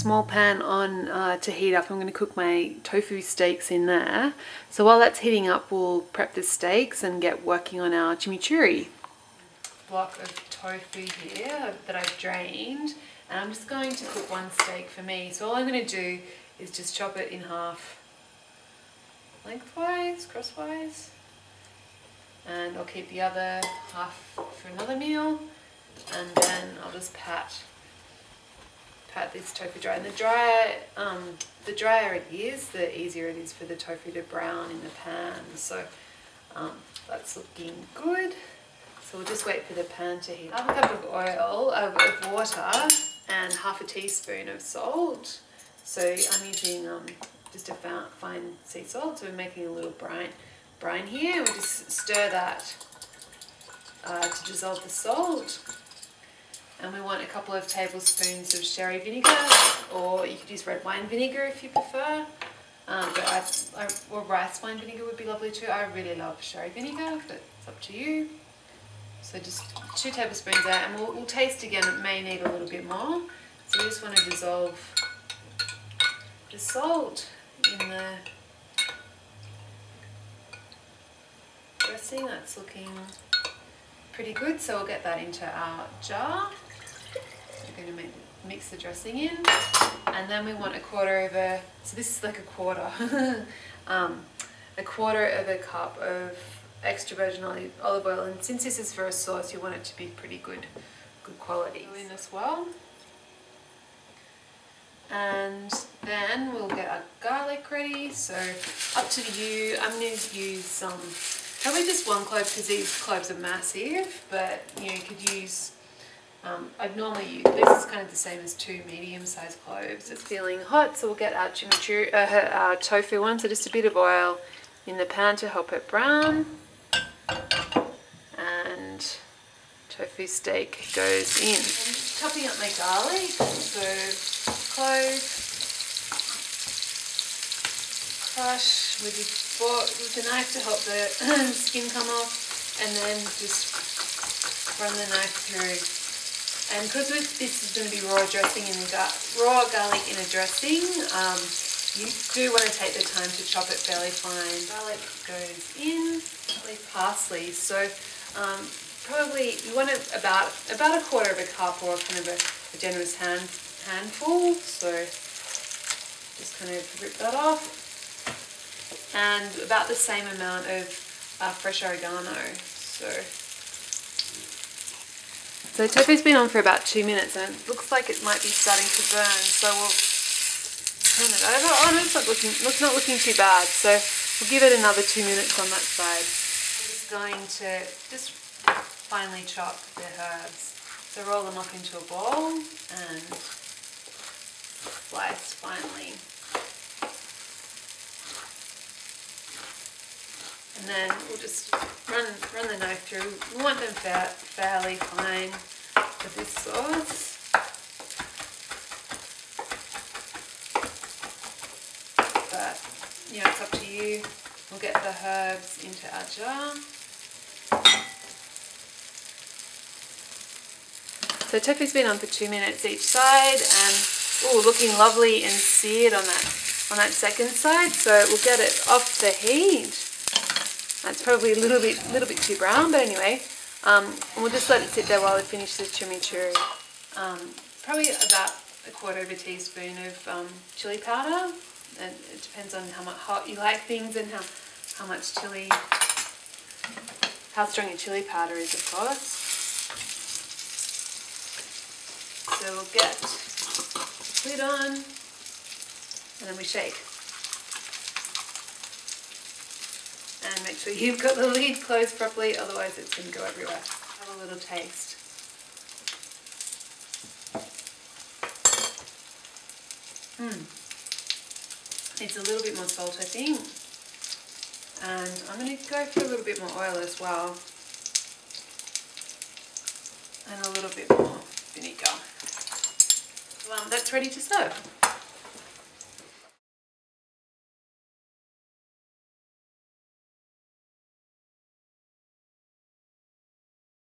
small pan on to heat up. I'm going to cook my tofu steaks in there. So while that's heating up, we'll prep the steaks and get working on our chimichurri. Block of tofu here that I've drained, and I'm just going to cook one steak for me. So all I'm going to do is just chop it in half, lengthwise, crosswise, and I'll keep the other half for another meal, and then I'll just pat this tofu dry. And the drier it is, the easier it is for the tofu to brown in the pan. So that's looking good. So we'll just wait for the pan to heat. Half a cup of oil, of water, and half a teaspoon of salt. So I'm using just a fine sea salt. So we're making a little brine here. We'll just stir that to dissolve the salt. And we want a couple of tablespoons of sherry vinegar, or you could use red wine vinegar if you prefer. Or rice wine vinegar would be lovely too. I really love sherry vinegar, but it's up to you. So just 2 tablespoons there, and we'll taste again. It may need a little bit more. So we just want to dissolve the salt in the dressing. That's looking pretty good. So we'll get that into our jar. We're going to mix the dressing in, and then we want a quarter of a, so this is like a quarter, a quarter of a cup of extra virgin olive oil, and since this is for a sauce, you want it to be pretty good quality. In as well, and then we'll get our garlic ready. So up to you. I'm going to use probably just 1 clove because these cloves are massive, but you could use. I'd normally use, this is kind of the same as 2 medium-sized cloves. It's feeling hot, so we'll get our chimichurri, our tofu one. So just a bit of oil in the pan to help it brown, and tofu steak goes in. I'm just chopping up my garlic, so clove, crush with the knife to help the skin come off, and then just run the knife through. And because this is going to be raw garlic in a dressing, you do want to take the time to chop it fairly fine. Garlic goes in, parsley. So probably you want about a quarter of a cup, or kind of a generous handful. So just kind of rip that off, and about the same amount of fresh oregano. So tofu's been on for about 2 minutes, and it looks like it might be starting to burn. So we'll turn it over. Oh no, it's not looking too bad. So we'll give it another 2 minutes on that side. I'm just going to just finely chop the herbs. So roll them up into a bowl and slice finely. And then we'll just run the knife through. We want them fairly fine for this sauce. But it's up to you. We'll get the herbs into our jar. So tofu's been on for 2 minutes each side, and looking lovely and seared on that second side. So we'll get it off the heat. It's probably a little bit too brown, but anyway, we'll just let it sit there while we finish the chimichurri. Probably about a quarter of a teaspoon of chili powder, and it depends on how much hot you like things and how much chili, how strong your chili powder is, of course. So we'll get the lid on, and then we shake. And make sure you've got the lid closed properly, otherwise it's going to go everywhere. Have a little taste. It's a little bit more salt, I think. And I'm going to go for a little bit more oil as well. And a little bit more vinegar. That's ready to serve.